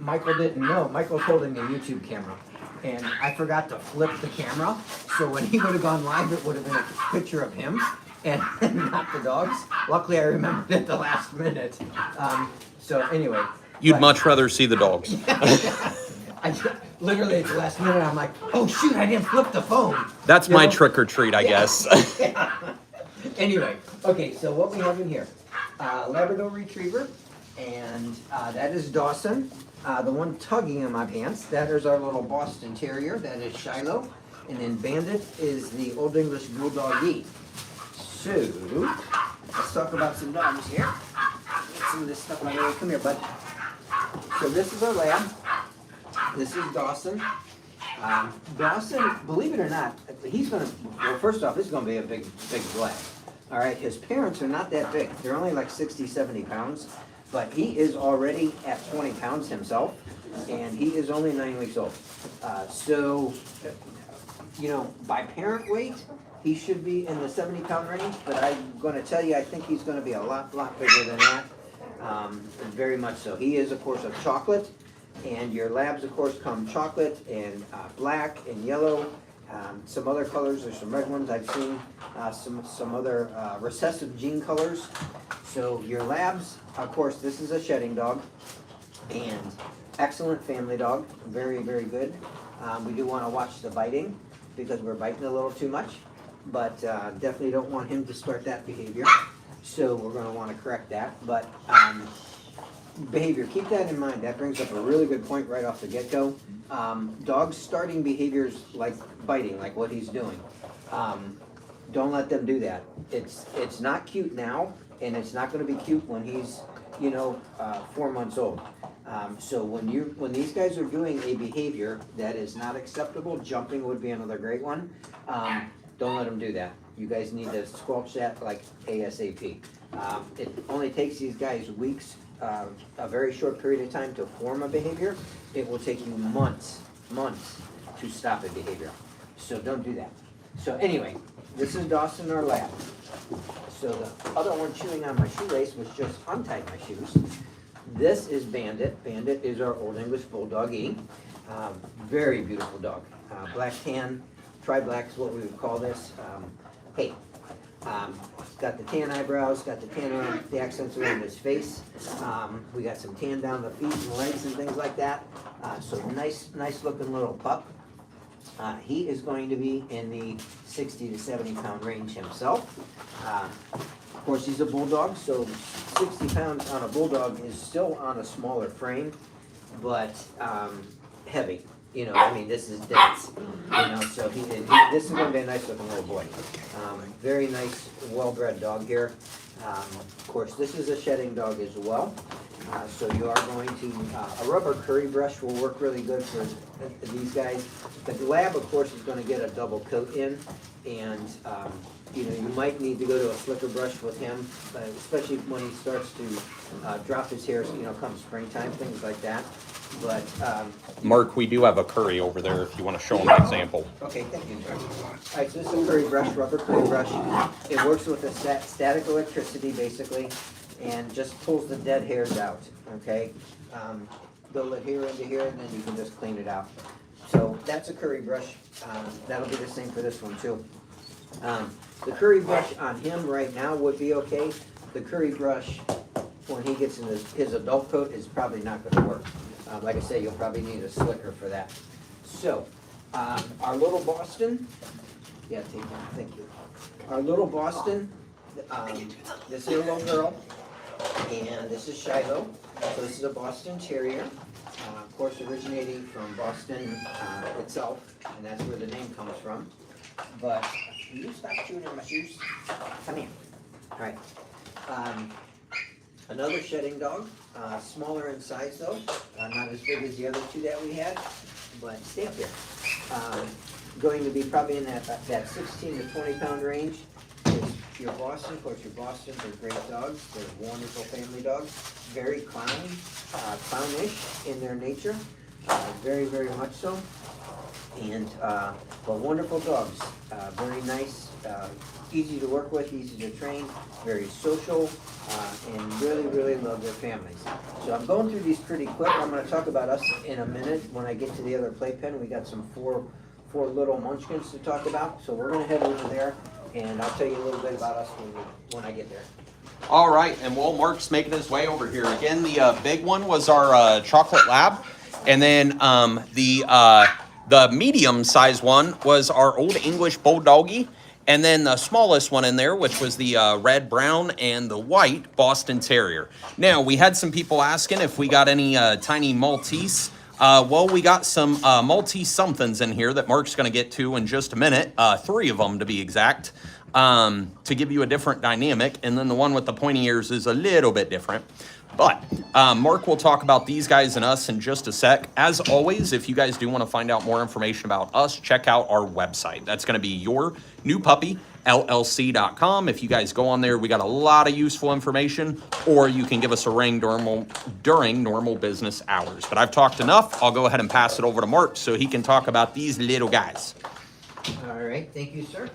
Michael didn't know. Michael's holding a YouTube camera, and I forgot to flip the camera, so when he would have gone live, it would have been a picture of him and not the dogs. Luckily, I remembered at the last minute. So anyway. You'd much rather see the dogs. Literally at the last minute, I'm like, oh shoot, I didn't flip the phone. That's my trick or treat, I guess. Anyway, okay, so what we have in here, Labrador Retriever, and that is Dawson. The one tugging in my pants, that is our little Boston Terrier, that is Shiloh. And then Bandit is the Old English Bulldoggy. So, let's talk about some dogs here. Get some of this stuff out of the way. Come here, bud. So this is our lab. This is Dawson. Dawson, believe it or not, he's gonna, well, first off, this is gonna be a big lab. All right, his parents are not that big. They're only like 60, 70 pounds. But he is already at 20 pounds himself, and he is only 9 weeks old. So, you know, by parent weight, he should be in the 70-pound range, but I'm going to tell you, I think he's going to be a lot bigger than that, very much so. He is, of course, a chocolate, and your labs, of course, come chocolate and black and yellow. Some other colors, there's some red ones I've seen, some other recessive gene colors. So your labs, of course, this is a shedding dog, and excellent family dog, very good. We do want to watch the biting, because we're biting a little too much, but definitely don't want him to start that behavior. So we're going to want to correct that, but behavior, keep that in mind. That brings up a really good point right off the get-go. Dogs starting behaviors like biting, like what he's doing. Don't let them do that. It's not cute now, and it's not going to be cute when he's, you know, 4 months old. So when these guys are doing a behavior that is not acceptable, jumping would be another great one. Don't let them do that. You guys need to squelch that like ASAP. It only takes these guys weeks, a very short period of time to form a behavior. It will take you months to stop a behavior. So don't do that. So anyway, this is Dawson, our lab. So the other one chewing on my shoelace was just untied my shoes. This is Bandit. Bandit is our Old English Bulldoggy. Very beautiful dog. Black tan, tri-black is what we would call this. Got the tan eyebrows, got the tan around the accents around his face. We got some tan down the feet and legs and things like that. So nice looking little pup. He is going to be in the 60 to 70 pound range himself. Of course, he's a bulldog, so 60 pounds on a bulldog is still on a smaller frame, but heavy. You know, I mean, this is dense. You know, so this is going to be a nice looking little boy. Very nice, well-bred dog here. Of course, this is a shedding dog as well. So you are going to, a rubber curry brush will work really good for these guys. The lab, of course, is going to get a double coat in, and you know, you might need to go to a slicker brush with him, especially when he starts to drop his hair, you know, come springtime, things like that. But Mark, we do have a curry over there if you want to show them an example. okay, thank you, George. All right, so this is a curry brush, rubber curry brush. It works with a static electricity, basically, and just pulls the dead hairs out, okay? Build it here into here, and then you can just clean it out. So that's a curry brush. That'll be the same for this one, too. The curry brush on him right now would be okay. The curry brush, when he gets in his adult coat, is probably not going to work. Like I say, you'll probably need a slicker for that. So, our little Boston, yeah, take that, thank you. Our little Boston, this is a little girl, and this is Shiloh. So this is a Boston Terrier, of course originating from Boston itself, and that's where the name comes from. But, will you stop chewing in my shoes? Come here. All right. Another shedding dog, smaller in size though, not as big as the other two that we had, but stay up here. Going to be probably in that 16 to 20 pound range. Your Boston, of course your Bostons are great dogs, they're wonderful family dogs, very clownish in their nature, very much so. And but wonderful dogs, very nice, easy to work with, easy to train, very social, and really, really love their families. So I'm going through these pretty quick. I'm going to talk about us in a minute when I get to the other playpen. We got some four little munchkins to talk about. So we're going to head over there, and I'll tell you a little bit about us when I get there. All right, and while Mark's making his way over here, again, the big one was our chocolate lab, and then the medium-sized one was our old English bulldoggy, and then the smallest one in there, which was the red, brown, and the white Boston Terrier. Now, we had some people asking if we got any tiny Maltese. Well, we got some Maltese somethings in here that Mark's going to get to in just a minute, 3 of them to be exact. To give you a different dynamic, and then the one with the pointy ears is a little bit different. But Mark will talk about these guys and us in just a sec. As always, if you guys do want to find out more information about us, check out our website. That's going to be yournewpuppyllc.com. If you guys go on there, we got a lot of useful information, or you can give us a ring during normal business hours. But I've talked enough. I'll go ahead and pass it over to Mark so he can talk about these little guys. All right, thank you, sir.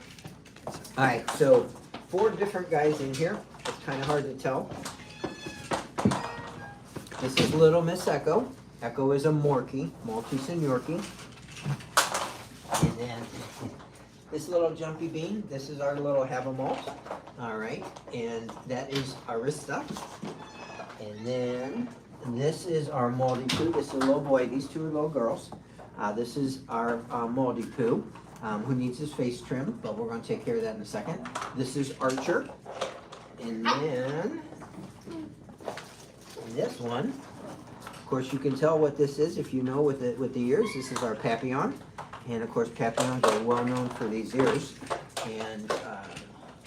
All right, so 4 different guys in here. It's kind of hard to tell. This is little Miss Echo. Echo is a Morkie, Maltese and Yorkie. And then this little Jumpy Bean, this is our little Havamalt. All right, and that is Arista. And then this is our Maltipoo. This is a little boy. These 2 are little girls. This is our Maltipoo. Who needs his face trimmed, but we're going to take care of that in a second. This is Archer. And then this one, of course you can tell what this is if you know with the ears. This is our Papillon. And of course Papillons are well known for these ears. And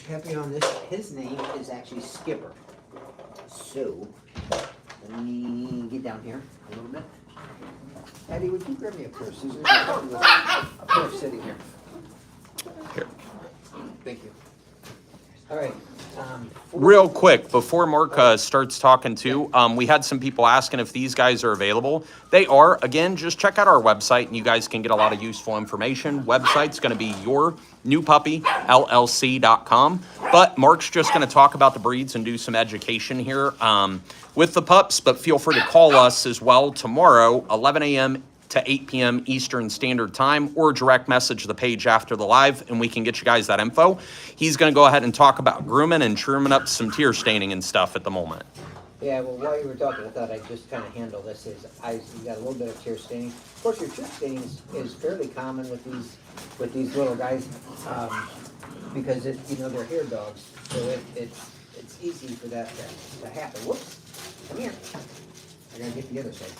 Papillon, his name is actually Skipper. So, let me get down here a little bit. Eddie, would you grab me a pair of scissors? A pair sitting here. Here. Thank you. All right. Real quick, before Mark starts talking too, we had some people asking if these guys are available. They are. Again, just check out our website and you guys can get a lot of useful information. Website's going to be yournewpuppyllc.com. But Mark's just going to talk about the breeds and do some education here with the pups. But feel free to call us as well tomorrow, 11 a.m. to 8 p.m. Eastern Standard Time, or direct message the page after the live, and we can get you guys that info. He's going to go ahead and talk about grooming and trimming up some tear staining and stuff at the moment. Yeah, well, while you were talking, I thought I'd just kind of handle this. You got a little bit of tear staining. Of course, your tear staining is fairly common with these little guys because they're hair dogs, so it's easy for that to happen. Whoops, come here. I gotta get the other side.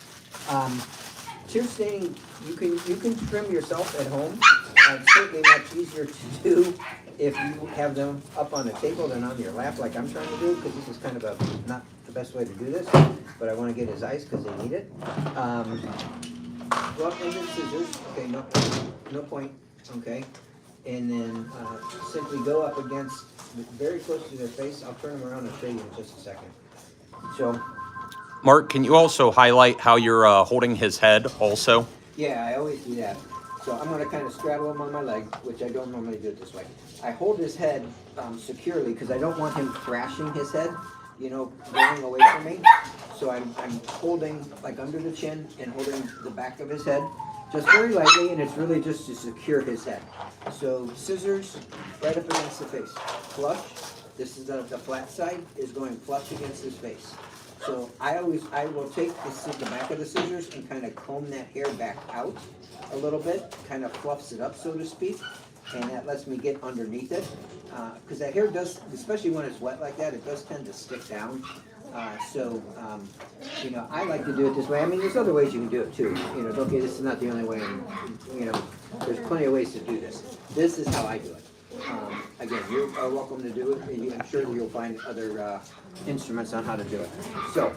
Tear staining, you can trim yourself at home. It's certainly much easier to do if you have them up on a table than on your lap like I'm trying to do, because this is kind of not the best way to do this, but I want to get his eyes because they need it. Well, and then scissors, okay, no point, okay. And then simply go up against, very close to their face. I'll turn them around and show you in just a second. So, Mark, can you also highlight how you're holding his head also? Yeah, I always do that. So I'm going to kind of straddle him on my leg, which I don't normally do it this way. I hold his head securely because I don't want him thrashing his head, going away from me. So I'm holding like under the chin and holding the back of his head just very lightly, and it's really just to secure his head. So scissors right up against the face. Flush. This is the flat side is going flush against his face. So I will take the back of the scissors and kind of comb that hair back out a little bit, kind of fluffs it up, so to speak, and that lets me get underneath it. Because that hair does, especially when it's wet like that, it does tend to stick down. I like to do it this way. I mean, there's other ways you can do it too. Okay, this is not the only way. There's plenty of ways to do this. This is how I do it. Again, you are welcome to do it. I'm sure you'll find other instruments on how to do it. So,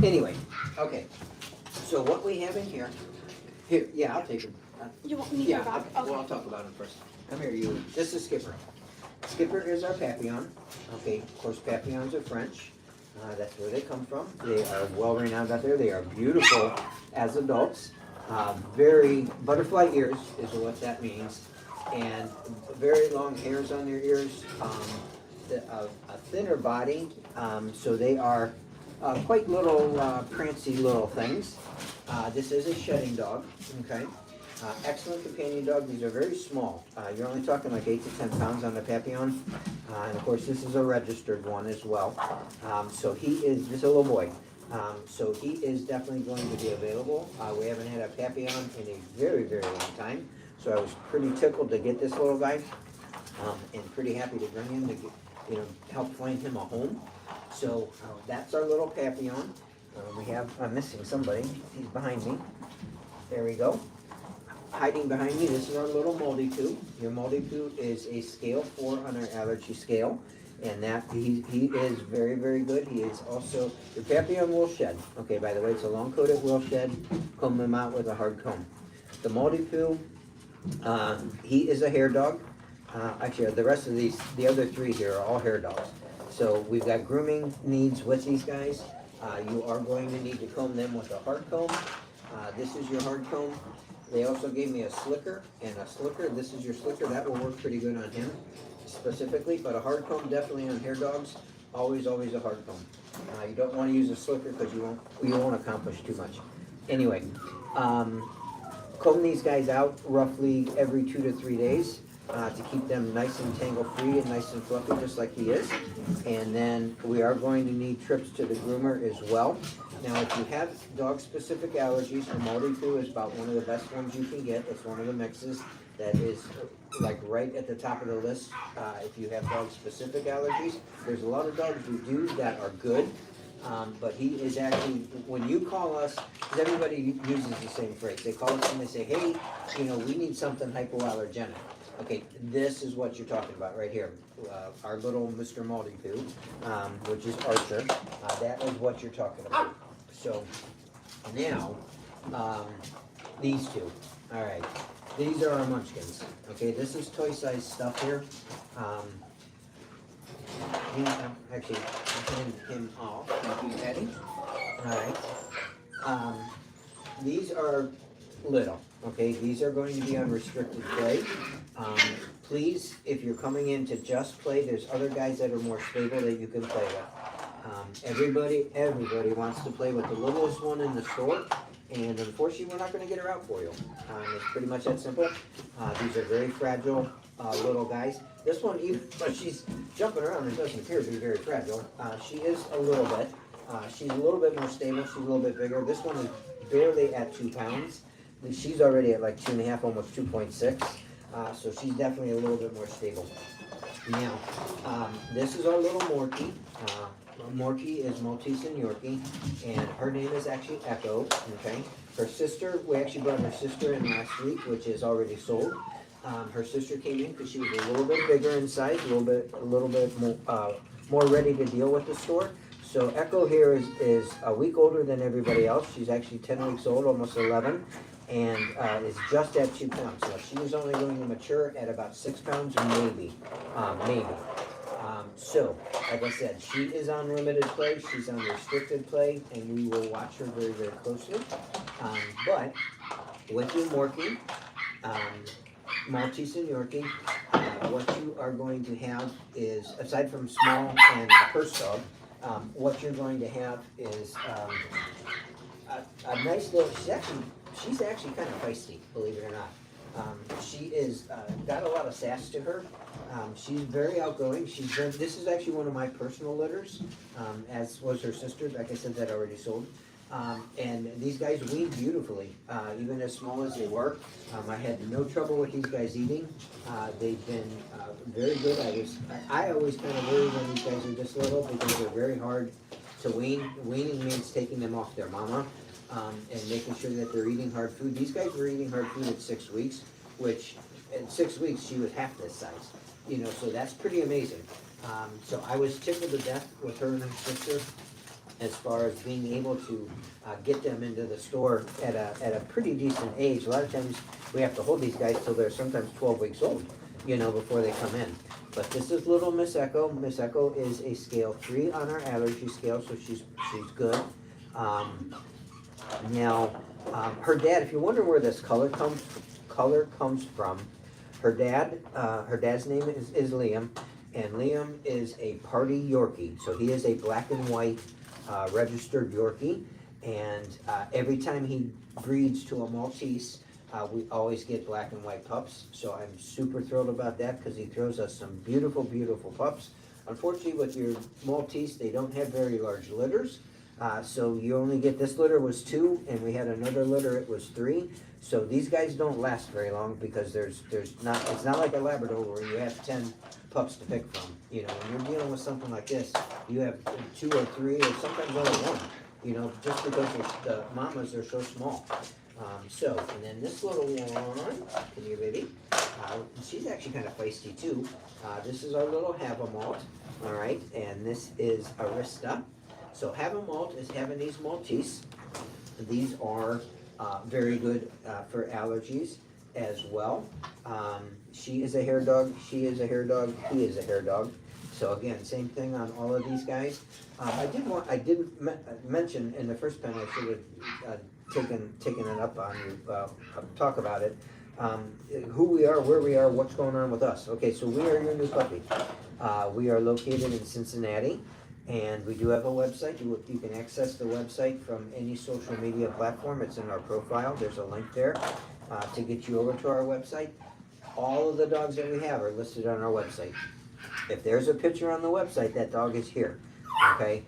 anyway, okay. So what we have in here, yeah, I'll take it. You want me to go back? Okay. Well, I'll talk about him first. Come here, you. This is Skipper. Skipper is our Papillon. Okay, of course, Papillons are French. That's where they come from. They are well renowned out there. They are beautiful as adults. Very butterfly ears is what that means. and very long hairs on their ears, a thinner body, so they are quite little prancy little things. This is a shedding dog, okay? Excellent companion dog. These are very small. You're only talking like 8 to 10 pounds on the Papillon. And of course, this is a registered one as well. So he is, this is a little boy. So he is definitely going to be available. We haven't had a Papillon in a very, very long time. So I was pretty tickled to get this little guy. And pretty happy to bring him to get, help find him a home. So that's our little Papillon. I'm missing somebody. He's behind me. There we go. Hiding behind me, this is our little Maltipoo. Your Maltipoo is a scale 4 on our allergy scale. And that, he is very, very good. He is also, your Papillon will shed. Okay, by the way, it's a long-coated will shed. Comb them out with a hard comb. The Maltipoo, he is a hair dog. Actually, the rest of the other 3 here are all hair dogs. So we've got grooming needs with these guys. You are going to need to comb them with a hard comb. This is your hard comb. They also gave me a slicker and a slicker. This is your slicker. That will work pretty good on him specifically, but a hard comb definitely on hair dogs. Always, always a hard comb. You don't want to use a slicker because you won't accomplish too much. Anyway, comb these guys out roughly every 2 to 3 days to keep them nice and tangle-free and nice and fluffy, just like he is. And then we are going to need trips to the groomer as well. Now, if you have dog-specific allergies, the Maltipoo is about one of the best ones you can get. It's one of the mixes that is like right at the top of the list. If you have dog-specific allergies, there's a lot of dogs who do that are good. But he is actually, when you call us, because everybody uses the same phrase, they call us and they say, hey, we need something hypoallergenic. Okay, this is what you're talking about right here. Our little Mr. Maltipoo, which is Archer, that is what you're talking about. So now, these 2. All right, these are our munchkins. Okay, this is toy-sized stuff here. Actually, I'll hand him off. Thank you, Eddie. All right. These are little. Okay, these are going to be on restricted play. Please, if you're coming in to just play, there's other guys that are more stable that you can play with. Everybody wants to play with the littlest one in the store, and unfortunately, we're not going to get her out for you. It's pretty much that simple. These are very fragile little guys. This one, even though she's jumping around and doesn't appear to be very fragile, she is a little bit. She's a little bit more stable. She's a little bit bigger. This one is barely at 2 pounds. She's already at like 2.5, almost 2.6. So she's definitely a little bit more stable. Now, this is our little Morkie. Morkie is Maltese and Yorkie, and her name is actually Echo, okay? Her sister, we actually brought her sister in last week, which is already sold. Her sister came in because she was a little bit bigger in size, a little bit more ready to deal with the store. So Echo here is a week older than everybody else. She's actually 10 weeks old, almost 11. And is just at 2 pounds. So she is only going to mature at about 6 pounds, maybe. So, like I said, she is on limited play. She's on restricted play, and we will watch her very, very closely. But with your Morkie, Maltese and Yorkie, what you are going to have is, aside from small and purse dog, what you're going to have is a nice little. She's actually kind of feisty, believe it or not. She is got a lot of sass to her. She's very outgoing. This is actually one of my personal litters, as was her sister. Like I said, that already sold. And these guys wean beautifully, even as small as they were. I had no trouble with these guys eating. They've been very good. I always kind of worry when these guys are this little because they're very hard to wean. Weaning means taking them off their mama. And making sure that they're eating hard food. These guys were eating hard food at 6 weeks, which at 6 weeks she was half this size. So that's pretty amazing. So I was tickled to death with her and her sister as far as being able to get them into the store at a pretty decent age. A lot of times we have to hold these guys till they're sometimes 12 weeks old, before they come in. But this is little Miss Echo. Miss Echo is a scale 3 on our allergy scale, so she's good. Now, her dad, if you wonder where this color comes from, Her dad's name is Liam, and Liam is a party Yorkie. So he is a black and white registered Yorkie, and every time he breeds to a Maltese, we always get black and white pups. So I'm super thrilled about that because he throws us some beautiful, beautiful pups. Unfortunately, with your Maltese, they don't have very large litters. So you only get, this litter was 2, and we had another litter, it was 3. So these guys don't last very long because it's not like a Labrador where you have 10 pups to pick from. You know, when you're dealing with something like this, you have 2 or 3 or sometimes only 1. You know, just because the mamas are so small. And then this little one, come here, baby. She's actually kind of feisty too. This is our little Havamalt, all right, and this is Arista. So Havamalt is Havanese Maltese. These are very good for allergies as well. She is a hair dog, she is a hair dog, he is a hair dog. So again, same thing on all of these guys. I didn't mention in the first pen, I should have taken it up on you, talk about it. Who we are, where we are, what's going on with us. Okay, so we are your new puppy. We are located in Cincinnati, and we do have a website. You can access the website from any social media platform. It's in our profile. There's a link there to get you over to our website. All of the dogs that we have are listed on our website. If there's a picture on the website, that dog is here, okay?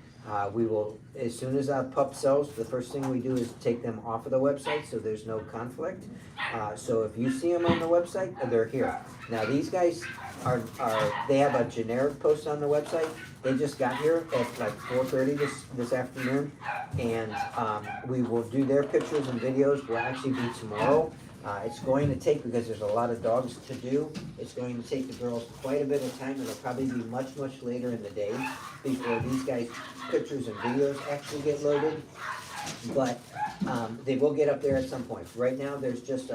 We will, as soon as our pup sells, the first thing we do is take them off of the website so there's no conflict. So if you see them on the website, they're here. Now these guys they have a generic post on the website. They just got here at like 4:30 this afternoon, and we will do their pictures and videos. Will actually be tomorrow. It's going to take, because there's a lot of dogs to do, it's going to take the girls quite a bit of time. It'll probably be much, much later in the day before these guys' pictures and videos actually get loaded. But they will get up there at some point. Right now, there's just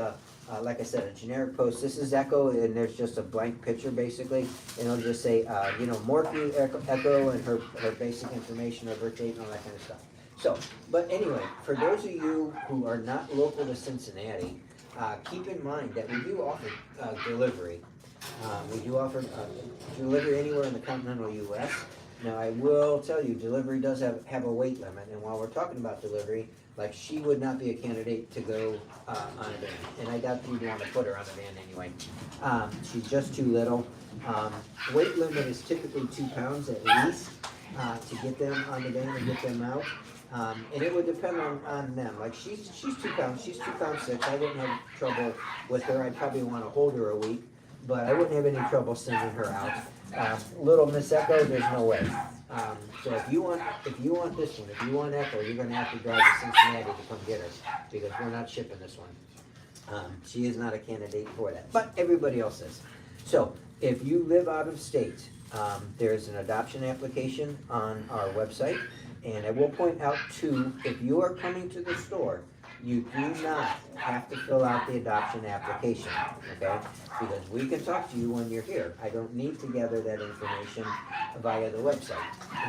like I said, a generic post. This is Echo, and there's just a blank picture basically, and it'll just say, Morphe, Echo, and her basic information, her birth date, and all that kind of stuff. So, but anyway, for those of you who are not local to Cincinnati, keep in mind that we do offer delivery. We do offer delivery anywhere in the continental U.S. Now, I will tell you, delivery does have a weight limit, and while we're talking about delivery, like, she would not be a candidate to go on a van, and I doubt you'd want to put her on a van anyway. She's just too little. Weight limit is typically 2 pounds at least to get them on the van and get them out. And it would depend on them. Like, she's 2 pounds, she's 2 pounds 6. I wouldn't have trouble with her. I'd probably want to hold her a week, but I wouldn't have any trouble sending her out. Little Miss Echo, there's no way. So if you want this one, if you want Echo, you're going to have to drive to Cincinnati to come get her, because we're not shipping this one. She is not a candidate for that, but everybody else is. So if you live out of state, there's an adoption application on our website. And I will point out too, if you are coming to the store, you do not have to fill out the adoption application, okay? Because we can talk to you when you're here. I don't need to gather that information via the website.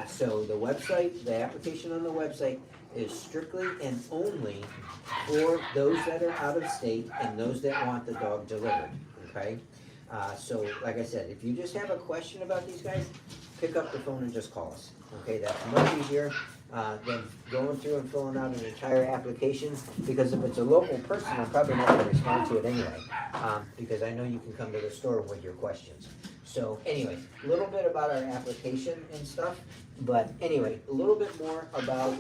So the website, the application on the website is strictly and only for those that are out of state and those that want the dog delivered, okay? So like I said, if you just have a question about these guys, pick up the phone and just call us. Okay, that's much easier than going through and filling out an entire application, because if it's a local person, I'm probably not going to respond to it anyway, because I know you can come to the store with your questions. So anyway, a little bit about our application and stuff, but anyway, a little bit more about...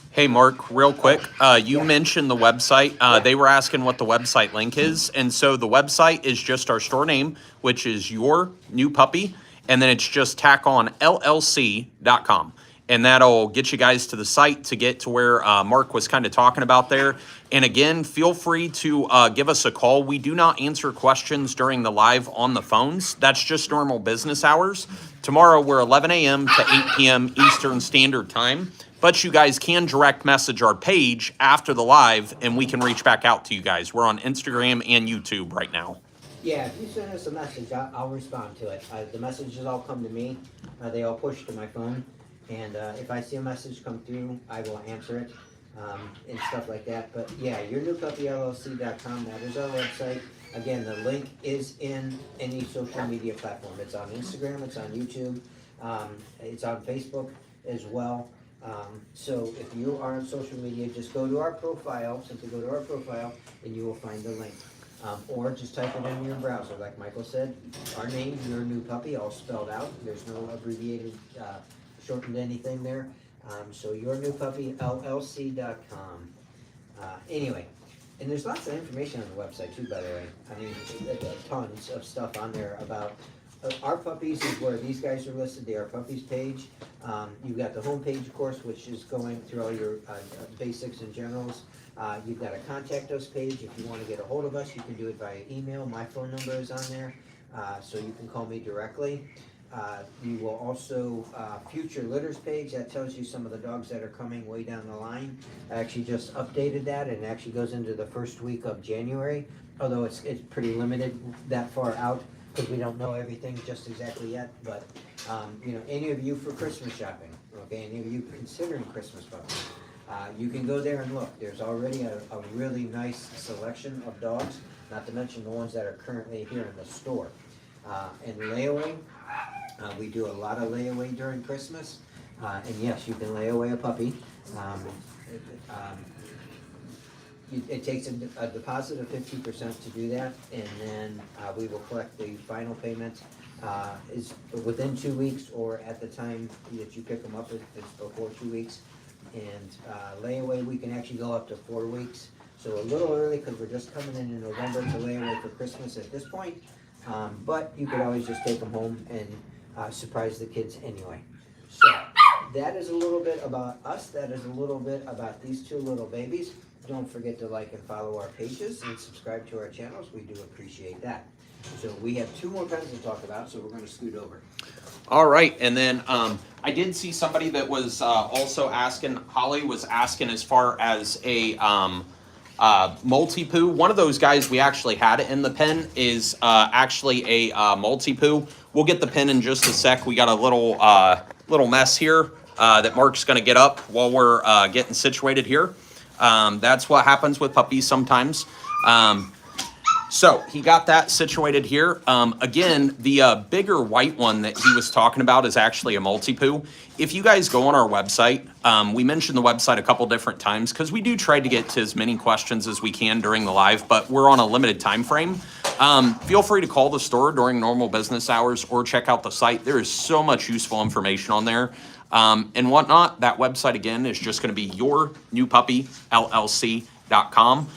Hey, Mark, real quick, you mentioned the website. They were asking what the website link is. And so the website is just our store name, which is Your New Puppy. And then it's just tack on llc.com. And that'll get you guys to the site to get to where Mark was kind of talking about there. And again, feel free to give us a call. We do not answer questions during the live on the phones. That's just normal business hours. Tomorrow, we're 11 a.m. to 8 p.m. Eastern Standard Time. But you guys can direct message our page after the live, and we can reach back out to you guys. We're on Instagram and YouTube right now. Yeah, if you send us a message, I'll respond to it. The messages all come to me. They all push to my phone. And if I see a message come through, I will answer it. and stuff like that. But yeah, yournewpuppyllc.com, that is our website. Again, the link is in any social media platform. It's on Instagram, it's on YouTube, it's on Facebook as well. So if you are on social media, just go to our profile, simply go to our profile, and you will find the link. Or just type it in your browser, like Michael said, our name, Your New Puppy, all spelled out. There's no abbreviated, shortened anything there. So yournewpuppyllc.com. Anyway, and there's lots of information on the website too, by the way. I mean, tons of stuff on there about our puppies is where these guys are listed. They are puppies page. You've got the home page, of course, which is going through all your basics and generals. You've got a contact us page. If you want to get a hold of us, you can do it via email. My phone number is on there, so you can call me directly. You will also, future litters page, that tells you some of the dogs that are coming way down the line. I actually just updated that, and it actually goes into the first week of January, although it's pretty limited that far out, because we don't know everything just exactly yet. But, you know, any of you for Christmas shopping, okay, any of you considering Christmas puppies, you can go there and look. There's already a really nice selection of dogs, not to mention the ones that are currently here in the store. And layaway, we do a lot of layaway during Christmas, and yes, you can lay away a puppy. It takes a deposit of 50% to do that, and then we will collect the final payment is within 2 weeks, or at the time that you pick them up, it's before 2 weeks. And layaway, we can actually go up to 4 weeks, so a little early because we're just coming in November to layaway for Christmas at this point. But you could always just take them home and surprise the kids anyway. So that is a little bit about us. That is a little bit about these two little babies. Don't forget to like and follow our pages and subscribe to our channels. We do appreciate that. So we have 2 more pens to talk about, so we're going to scoot over. All right, and then I did see somebody that was also asking, Holly was asking as far as a Maltipoo. One of those guys we actually had in the pen is actually a Maltipoo. We'll get the pen in just a sec. We got a little mess here that Mark's going to get up while we're getting situated here. That's what happens with puppies sometimes. So he got that situated here. Again, the bigger white one that he was talking about is actually a Maltipoo. If you guys go on our website, we mentioned the website a couple different times because we do try to get to as many questions as we can during the live, but we're on a limited time frame. Feel free to call the store during normal business hours or check out the site. There is so much useful information on there and whatnot. That website, again, is just going to be yournewpuppyllc.com.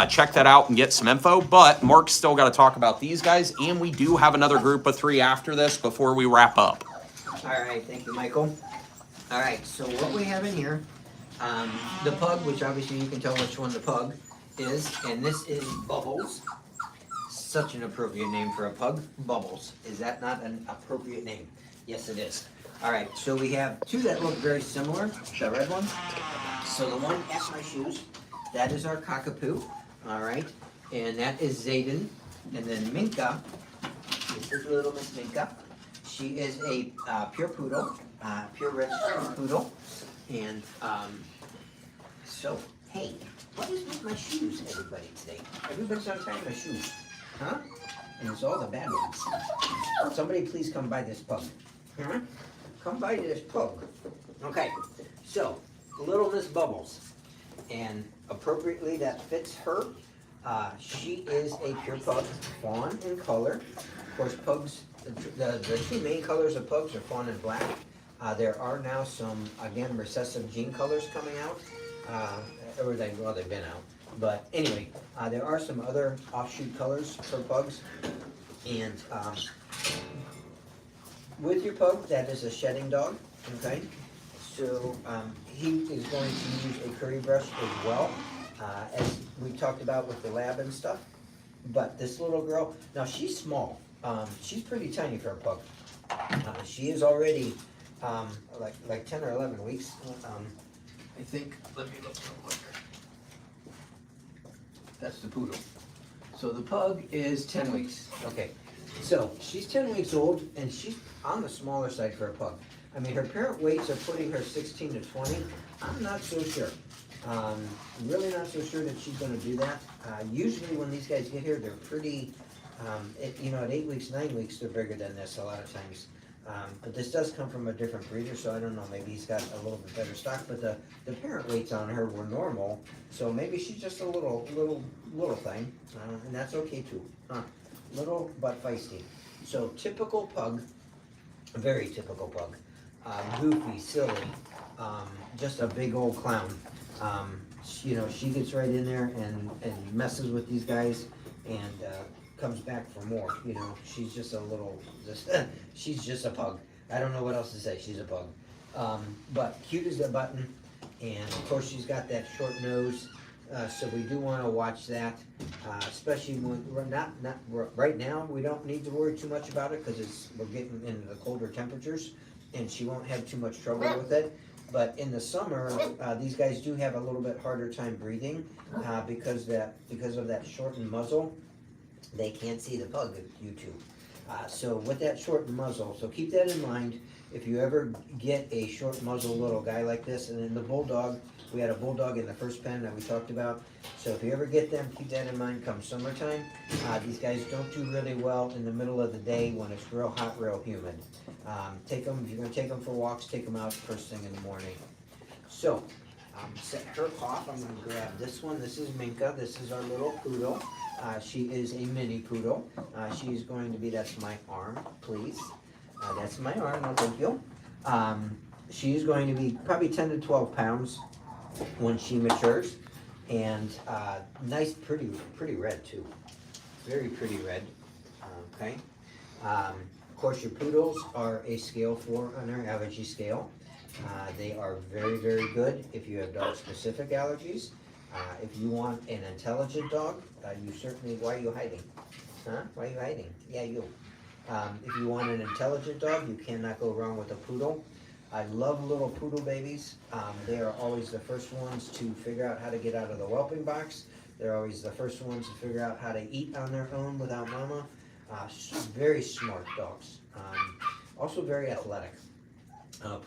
Check that out and get some info, but Mark's still got to talk about these guys, and we do have another group of 3 after this before we wrap up. All right, thank you, Michael. All right, so what we have in here, the pug, which obviously you can tell which one the pug is, and this is Bubbles. Such an appropriate name for a pug, Bubbles. Is that not an appropriate name? Yes, it is. All right, so we have 2 that look very similar, the red one. So the one at my shoes, that is our Cockapoo, all right, and that is Zayden. And then Minka, this is little Miss Minka. She is a pure poodle, pure registered poodle. And so, hey, what is with my shoes, everybody, today? Everybody's untying my shoes, huh? And it's all the bad ones. Somebody please come buy this pug, huh? Come buy this pug. Okay, so, little Miss Bubbles. And appropriately that fits her. She is a pure pug, fawn in color. Of course, pugs, the 2 main colors of pugs are fawn and black. There are now some, again, recessive gene colors coming out. Or they've been out. But anyway, there are some other offshoot colors for pugs. And with your pug, that is a shedding dog, okay? So he is going to use a curry brush as well, as we talked about with the lab and stuff. But this little girl, now she's small. She's pretty tiny for a pug. She is already like 10 or 11 weeks. I think, let me look real quick. That's the poodle. So the pug is 10 weeks. Okay, so she's 10 weeks old, and she's on the smaller side for a pug. I mean, her parent weights are putting her 16 to 20. I'm not so sure. Really not so sure that she's gonna do that. Usually when these guys get here, they're pretty, you know, at 8 weeks, 9 weeks, they're bigger than this a lot of times. But this does come from a different breeder, so I don't know, maybe he's got a little bit better stock, but the parent weights on her were normal, so maybe she's just a little thing, and that's okay too. Little but feisty. So typical pug, very typical pug. Goofy, silly, just a big old clown. You know, she gets right in there and messes with these guys and comes back for more. You know, she's just a little, she's just a pug. I don't know what else to say. She's a pug. But cute as a button, and of course she's got that short nose. So we do want to watch that, especially when we're not right now. We don't need to worry too much about it because we're getting into the colder temperatures, and she won't have too much trouble with it. But in the summer, these guys do have a little bit harder time breathing because of that shortened muzzle. They can't see the pug, you two. So with that short muzzle, so keep that in mind. If you ever get a short muzzle little guy like this, and then the bulldog, we had a bulldog in the first pen that we talked about. So if you ever get them, keep that in mind come summertime. These guys don't do really well in the middle of the day when it's real hot, real humid. Take them, if you're gonna take them for walks, take them out first thing in the morning. So, set her off. I'm gonna grab this one. This is Minka. This is our little poodle. She is a mini poodle. She's going to be, that's my arm, please. That's my arm, no thank you. She's going to be probably 10 to 12 pounds when she matures. And nice, pretty red too. Very pretty red, okay. Of course, your poodles are a scale 4 on our allergy scale. They are very, very good if you have dog-specific allergies. If you want an intelligent dog, you certainly, why are you hiding? Huh? Why are you hiding? Yeah, you. If you want an intelligent dog, you cannot go wrong with a poodle. I love little poodle babies. They are always the first ones to figure out how to get out of the whelping box. They're always the first ones to figure out how to eat on their own without mama. Very smart dogs. Also very athletic.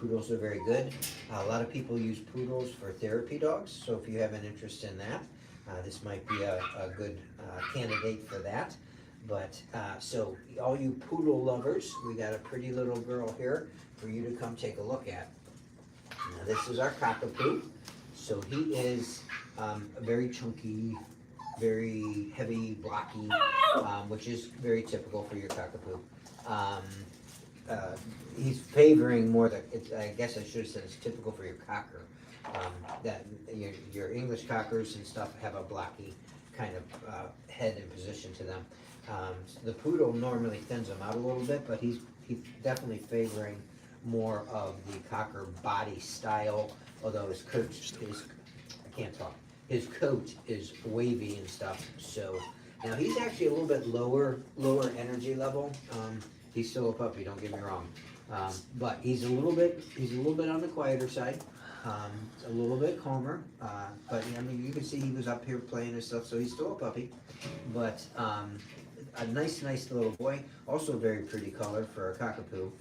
Poodles are very good. A lot of people use poodles for therapy dogs, so if you have an interest in that, this might be a good candidate for that. But so all you poodle lovers, we got a pretty little girl here for you to come take a look at. Now this is our Cockapoo. So he is very chunky, very heavy, blocky, which is very typical for your Cockapoo. He's favoring more the, I guess I should have said it's typical for your cocker. That your English cockers and stuff have a blocky kind of head and position to them. The poodle normally thins them out a little bit, but he's definitely favoring more of the cocker body style, although his coat is, I can't talk, his coat is wavy and stuff. So now he's actually a little bit lower energy level. He's still a puppy, don't get me wrong. But he's a little bit on the quieter side, a little bit calmer. But I mean, you can see he was up here playing and stuff, so he's still a puppy. But a nice little boy. Also very pretty color for a Cockapoo.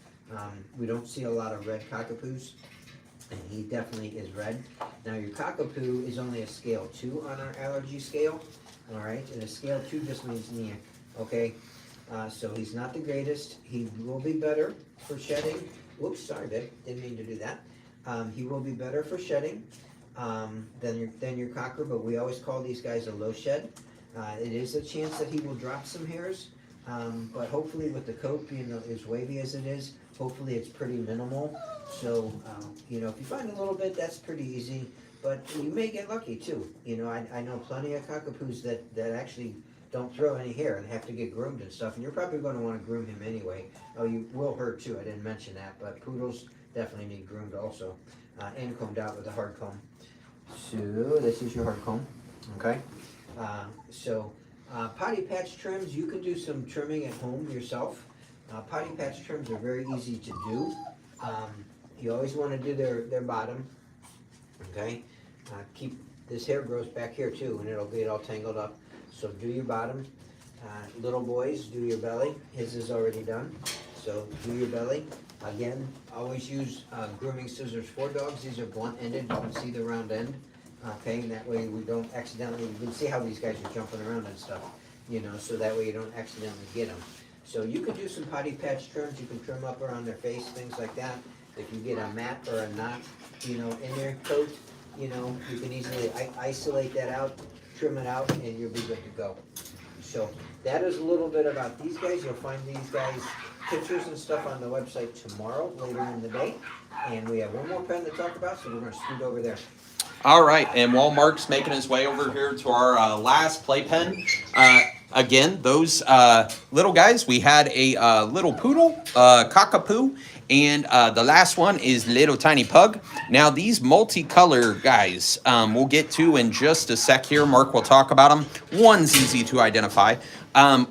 We don't see a lot of red Cockapoos, and he definitely is red. Now your Cockapoo is only a scale 2 on our allergy scale. All right, and a scale 2 just means near. Okay. So he's not the greatest. He will be better for shedding. Whoops, sorry, babe. Didn't mean to do that. He will be better for shedding than your cocker, but we always call these guys a low shed. It is a chance that he will drop some hairs, but hopefully with the coat being as wavy as it is, hopefully it's pretty minimal. So, you know, if you find a little bit, that's pretty easy, but you may get lucky too. You know, I know plenty of Cockapoos that actually don't throw any hair and have to get groomed and stuff, and you're probably going to want to groom him anyway. Oh, you will hurt too, I didn't mention that, but poodles definitely need groomed also, and combed out with a hard comb. So this is your hard comb, okay? Potty patch trims, you can do some trimming at home yourself. Potty patch trims are very easy to do. You always want to do their bottom, okay? Keep, this hair grows back here too, and it'll get all tangled up. So do your bottom. Little boys, do your belly. His is already done. So do your belly. Again, always use grooming scissors for dogs. These are blunt ended. You can see the round end. Okay, and that way we don't accidentally, you can see how these guys are jumping around and stuff, you know, so that way you don't accidentally get them. So you could do some potty patch trims, you can trim up around their face, things like that. If you get a mat or a knot, you know, in their coat, you know, you can easily isolate that out, trim it out, and you'll be good to go. So that is a little bit about these guys. You'll find these guys pictures and stuff on the website tomorrow, later in the day. And we have one more pen to talk about, so we're gonna scoot over there. All right, and while Mark's making his way over here to our last playpen, again, those little guys, we had a little poodle, Cockapoo, and the last one is little tiny pug. Now, these multicolor guys, we'll get to in just a sec here. Mark will talk about them. One's easy to identify.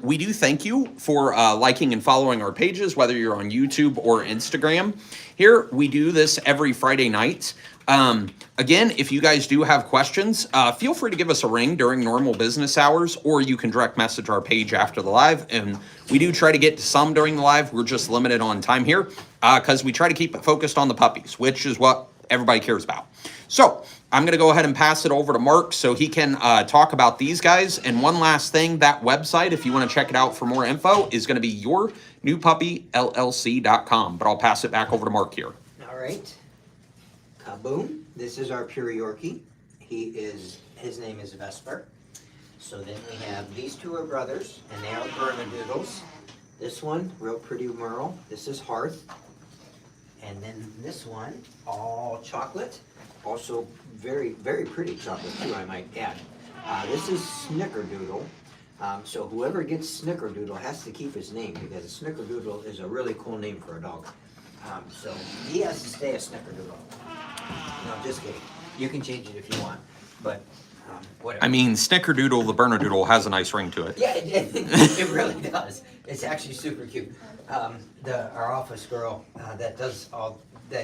We do thank you for liking and following our pages, whether you're on YouTube or Instagram. Here, we do this every Friday night. Again, if you guys do have questions, feel free to give us a ring during normal business hours, or you can direct message our page after the live. And we do try to get to some during the live. We're just limited on time here because we try to keep it focused on the puppies, which is what everybody cares about. So I'm going to go ahead and pass it over to Mark so he can talk about these guys. And one last thing, that website, if you want to check it out for more info, is going to be yournewpuppyllc.com. But I'll pass it back over to Mark here. All right. Boom. This is our pure Yorkie. His name is Vesper. So then we have these two are brothers, and they are Bernedoodles. This one, real pretty Merle. This is Hearth. And then this one, all chocolate. Also very, very pretty chocolate too, I might add. This is Snickerdoodle. So whoever gets Snickerdoodle has to keep his name, because Snickerdoodle is a really cool name for a dog. So he has to stay a Snickerdoodle. No, just kidding. You can change it if you want, but whatever. I mean, Snickerdoodle, the Bernedoodle, has a nice ring to it. Yeah, it really does. It's actually super cute. Our office girl that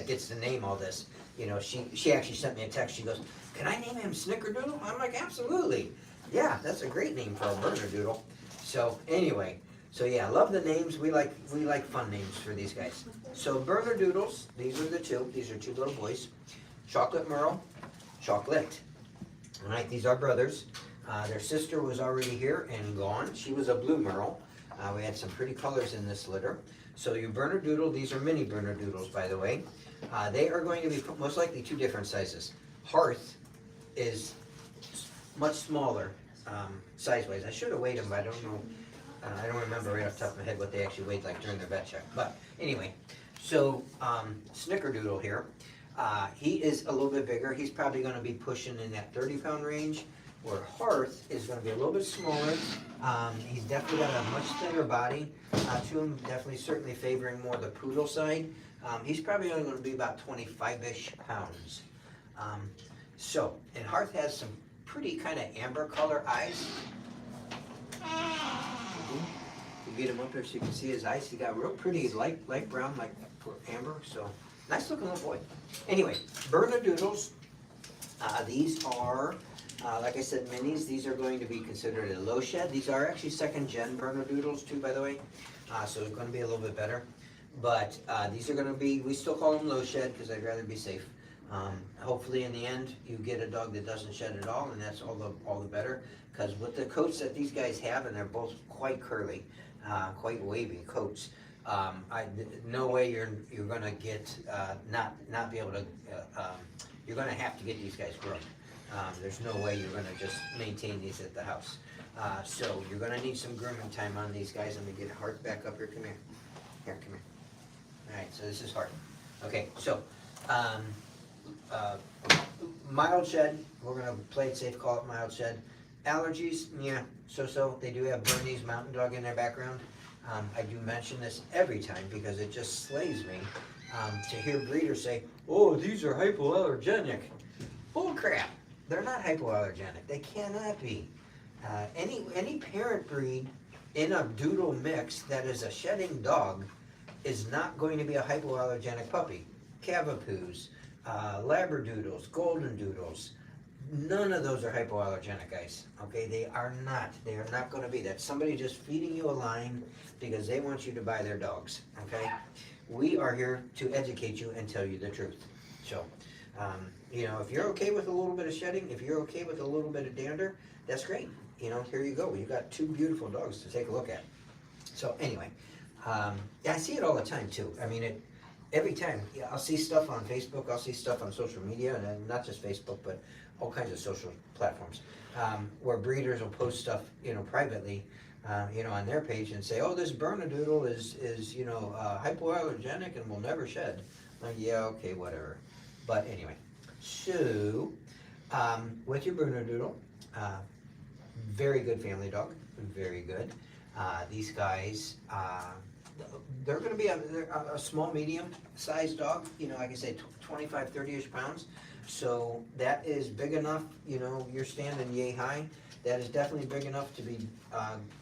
gets to name all this, you know, she actually sent me a text. She goes, "Can I name him Snickerdoodle?" I'm like, "Absolutely. Yeah, that's a great name for a Bernedoodle." So anyway, so yeah, I love the names. We like fun names for these guys. So Bernedoodles, these are the two. These are two little boys. Chocolate Merle, Chocolate. All right, these are brothers. Their sister was already here and gone. She was a blue Merle. We had some pretty colors in this litter. So your Bernedoodle, these are mini Bernedoodles, by the way. They are going to be most likely two different sizes. Hearth is much smaller size-wise. I should have weighed them, but I don't know. I don't remember right off the top of my head what they actually weighed like during their vet check. But anyway, so Snickerdoodle here. He is a little bit bigger. He's probably going to be pushing in that 30-pound range, where Hearth is going to be a little bit smaller. He's definitely got a much thinner body to him, definitely certainly favoring more the poodle side. He's probably only going to be about 25-ish pounds. And Hearth has some pretty kind of amber color eyes. You get him up there so you can see his eyes. He got real pretty light brown, like amber, so nice looking little boy. Anyway, Bernedoodles. These are, like I said, minis. These are going to be considered a low shed. These are actually second gen Bernedoodles too, by the way. So it's going to be a little bit better. But these are going to be, we still call them low shed because I'd rather be safe. Hopefully in the end you get a dog that doesn't shed at all, and that's all the better. Because with the coats that these guys have, and they're both quite curly, quite wavy coats, no way you're gonna get not be able to. You're gonna have to get these guys groomed. There's no way you're gonna just maintain these at the house. So you're gonna need some grooming time on these guys. Let me get Heart back up here. Come here. Here, come here. All right. So this is Heart. Okay. So mild shed. We're gonna play it safe. Call it mild shed. Allergies, yeah, so. They do have Bernese Mountain Dog in their background. I do mention this every time because it just slays me to hear breeders say, "Oh, these are hypoallergenic." Bull crap. They're not hypoallergenic. They cannot be. Any parent breed in a Doodle mix that is a shedding dog is not going to be a hypoallergenic puppy. Cavapoos, Labradoodles, Golden Doodles. None of those are hypoallergenic, guys. Okay, they are not. They are not going to be. That's somebody just feeding you a line because they want you to buy their dogs. Okay, we are here to educate you and tell you the truth. So, You know, if you're okay with a little bit of shedding, if you're okay with a little bit of dander, that's great. You know, here you go. You got two beautiful dogs to take a look at. So anyway, yeah, I see it all the time too. I mean, every time, yeah, I'll see stuff on Facebook, I'll see stuff on social media, and not just Facebook, but all kinds of social platforms, where breeders will post stuff, you know, privately, you know, on their page and say, oh, this Bernedoodle is you know, hypoallergenic and will never shed. Like, yeah, okay, whatever. But anyway, so with your Bernedoodle, very good family dog, very good. These guys, they're going to be a small, medium-sized dog. You know, like I say, 25, 30-ish pounds. So that is big enough. You know, you're standing yay high. That is definitely big enough to be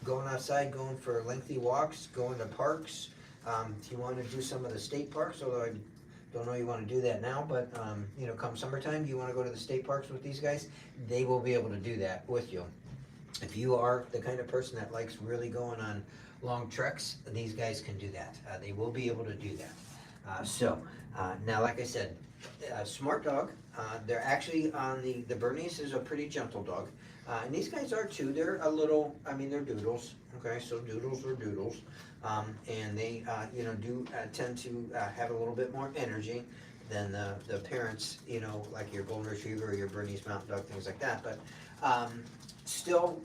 going outside, going for lengthy walks, going to parks. If you want to do some of the state parks, although I don't know you want to do that now, but you know, come summertime, you want to go to the state parks with these guys, they will be able to do that with you. If you are the kind of person that likes really going on long treks, these guys can do that. They will be able to do that. Now, like I said, smart dog. They're actually on the Bernese is a pretty gentle dog. And these guys are too. They're a little, I mean, they're doodles. Okay, so doodles are doodles. And they, you know, do tend to have a little bit more energy than the parents, you know, like your golden retriever or your Bernese mountain dog, things like that. But still,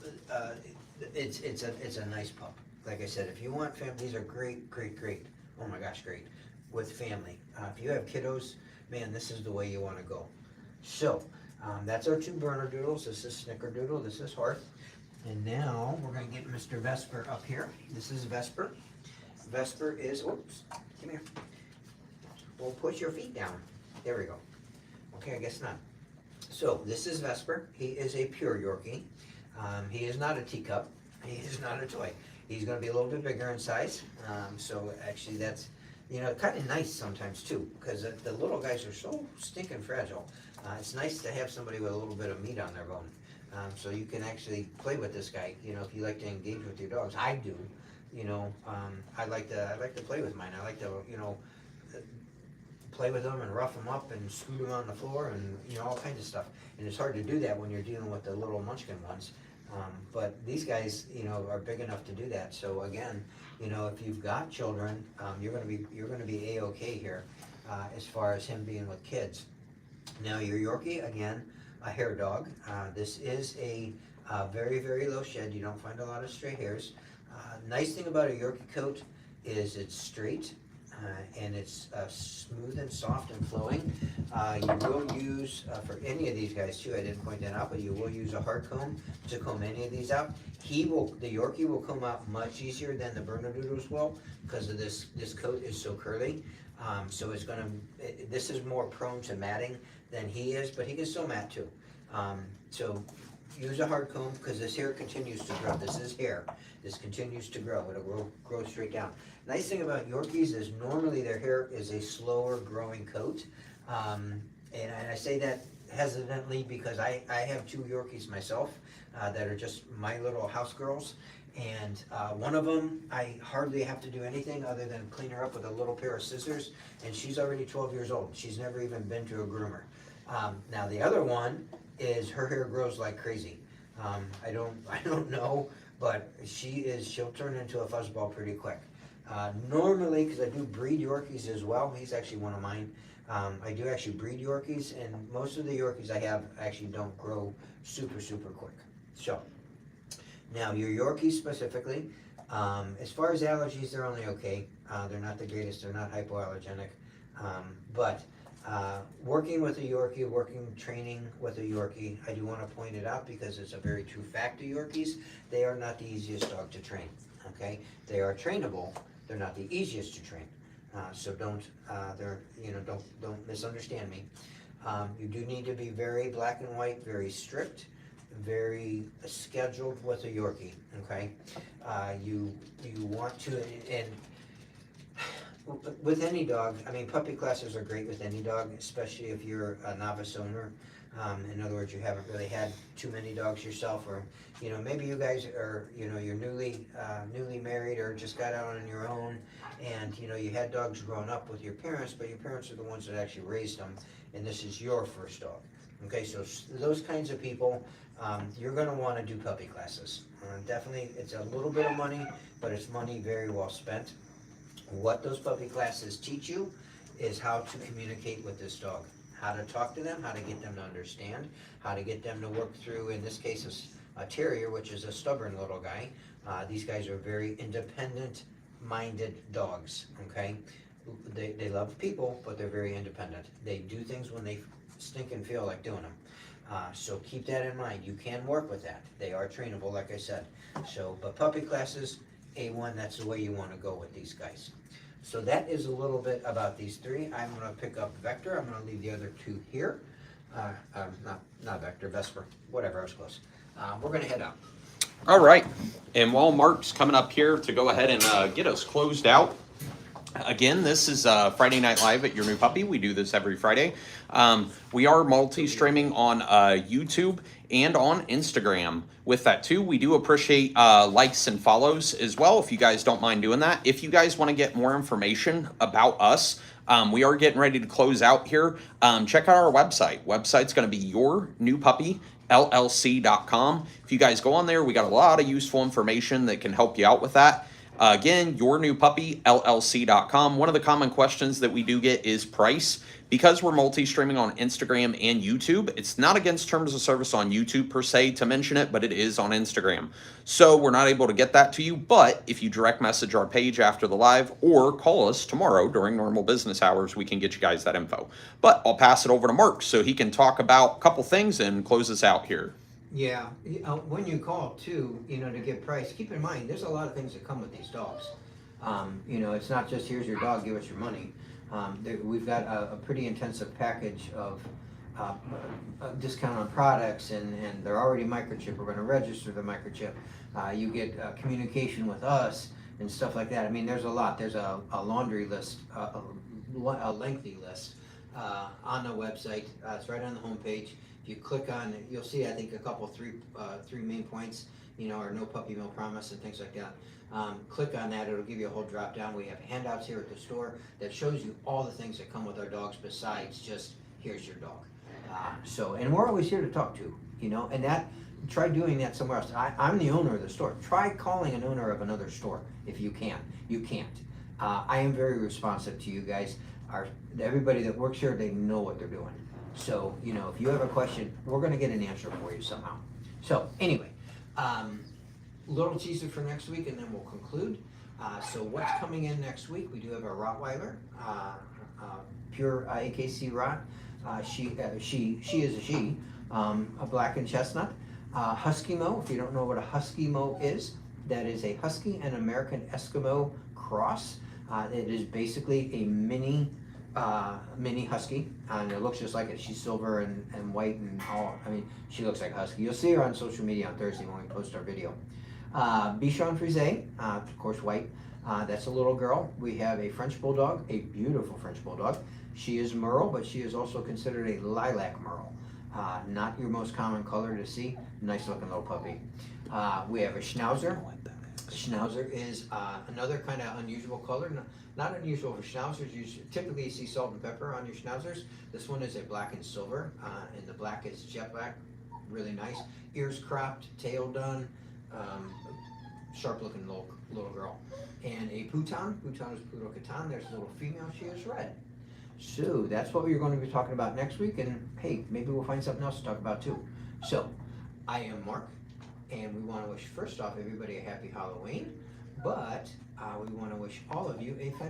it's a nice pup. Like I said, if you want family, these are great. Oh my gosh, great with family. If you have kiddos, man, this is the way you want to go. So that's our two Bernedoodles. This is Snickerdoodle. This is Hearth. And now we're going to get Mr. Vesper up here. This is Vesper. Vesper is, oops, come here. Well, put your feet down. There we go. Okay, I guess not. So this is Vesper. He is a pure Yorkie. He is not a teacup. He is not a toy. He's going to be a little bit bigger in size. So actually that's, you know, kind of nice sometimes too, because the little guys are so stinking fragile. It's nice to have somebody with a little bit of meat on their bone. So you can actually play with this guy, you know, if you like to engage with your dogs. I do, you know, I like to play with mine. I like to, you know, play with them and rough them up and scoot them on the floor and, you know, all kinds of stuff. And it's hard to do that when you're dealing with the little munchkin ones. But these guys, you know, are big enough to do that. So again, you know, if you've got children, you're gonna be a-okay here, as far as him being with kids. Now your Yorkie, again, a hair dog. This is a very, very low shed. You don't find a lot of stray hairs. Nice thing about a Yorkie coat is it's straight. And it's smooth and soft and flowing. You will use, for any of these guys too, I didn't point that out, but you will use a hard comb to comb any of these out. The Yorkie will comb out much easier than the Bernedoodles will because of this coat is so curly. So this is more prone to matting than he is, but he can still mat too. So use a hard comb because this hair continues to grow. This is hair. This continues to grow. It'll grow straight down. Nice thing about Yorkies is normally their hair is a slower growing coat. And I say that hesitantly because I have two Yorkies myself that are just my little house girls. And one of them, I hardly have to do anything other than clean her up with a little pair of scissors. And she's already 12 years old. She's never even been to a groomer. Now the other one is her hair grows like crazy. I don't know, but she'll turn into a fuzzball pretty quick. Normally, because I do breed Yorkies as well, he's actually one of mine. I do actually breed Yorkies, and most of the Yorkies I have actually don't grow super quick. So, now your Yorkies specifically, as far as allergies, they're only okay. They're not the greatest, they're not hypoallergenic, but working with a Yorkie, training with a Yorkie, I do want to point it out because it's a very true fact to Yorkies. They are not the easiest dog to train, okay? They are trainable, they're not the easiest to train. So don't misunderstand me. You do need to be very black and white, very strict, very scheduled with a Yorkie, okay? You want to, and with any dog, I mean, puppy classes are great with any dog, especially if you're a novice owner. In other words, you haven't really had too many dogs yourself, or maybe you guys are you're newly married or just got out on your own, and you had dogs growing up with your parents, but your parents are the ones that actually raised them, and this is your first dog. Okay, so those kinds of people, you're going to want to do puppy classes. Definitely, it's a little bit of money, but it's money very well spent. What those puppy classes teach you is how to communicate with this dog, how to talk to them, how to get them to understand, how to get them to work through, in this case, a terrier, which is a stubborn little guy. These guys are very independent-minded dogs, okay? They love people, but they're very independent. They do things when they stink and feel like doing them. So keep that in mind. You can work with that. They are trainable, like I said. So, but puppy classes, A1, that's the way you want to go with these guys. So that is a little bit about these three. I'm going to pick up Vector. I'm going to leave the other two here. Not Vector, Vesper. Whatever, I was close. We're going to head out. All right. And while Mark's coming up here to go ahead and get us closed out, again, this is Friday Night Live at Your New Puppy. We do this every Friday. We are multi-streaming on YouTube and on Instagram. With that too, we do appreciate likes and follows as well, if you guys don't mind doing that. If you guys want to get more information about us, we are getting ready to close out here. Check out our website. Website's going to be yournewpuppyllc.com. If you guys go on there, we got a lot of useful information that can help you out with that. Again, yournewpuppyllc.com. One of the common questions that we do get is price. Because we're multi-streaming on Instagram and YouTube, it's not against terms of service on YouTube per se to mention it, but it is on Instagram. So we're not able to get that to you, but if you direct message our page after the live or call us tomorrow during normal business hours, we can get you guys that info. But I'll pass it over to Mark so he can talk about a couple things and close us out here. Yeah, when you call too, to get price, keep in mind, there's a lot of things that come with these dogs. It's not just here's your dog, give us your money. We've got a pretty intensive package of discount on products, and they're already microchipped. We're going to register the microchip. You get communication with us and stuff like that. I mean, there's a lot. There's a laundry list, a lengthy list on the website. It's right on the homepage. If you click on it, you'll see, I think, three main points, our no puppy mill promise and things like that. Click on that, it'll give you a whole drop down. We have handouts here at the store that shows you all the things that come with our dogs besides just, here's your dog. And we're always here to talk to, and try doing that somewhere else. I'm the owner of the store. Try calling an owner of another store if you can. You can't. I am very responsive to you guys. Everybody that works here, they know what they're doing. So, if you have a question, we're going to get an answer for you somehow. So, anyway, little teaser for next week, and then we'll conclude. So, what's coming in next week? We do have a Rottweiler, pure AKC Rott. She is a she, a black and chestnut. Husky Mo, if you don't know what a Husky Mo is, that is a Husky and American Eskimo cross. It is basically a mini husky, and it looks just like it. She's silver and white and all. I mean, she looks like a husky. You'll see her on social media on Thursday when we post our video. Bichon Frise, of course, white. That's a little girl. We have a French Bulldog, a beautiful French Bulldog. She is Merle, but she is also considered a lilac Merle. Not your most common color to see. Nice looking little puppy. We have a Schnauzer. Schnauzer is another kind of unusual color. Not unusual for Schnauzers. You typically see salt and pepper on your Schnauzers. This one is a black and silver, and the black is jet black. Really nice. Ears cropped, tail done, sharp looking little girl. And a Pouton. Pouton is Poodle Catan. There's a little female. She is red. So that's what we're going to be talking about next week. And hey, maybe we'll find something else to talk about too. So I am Mark. And we want to wish, first off, everybody a happy Halloween, but we want to wish all of you a fantastic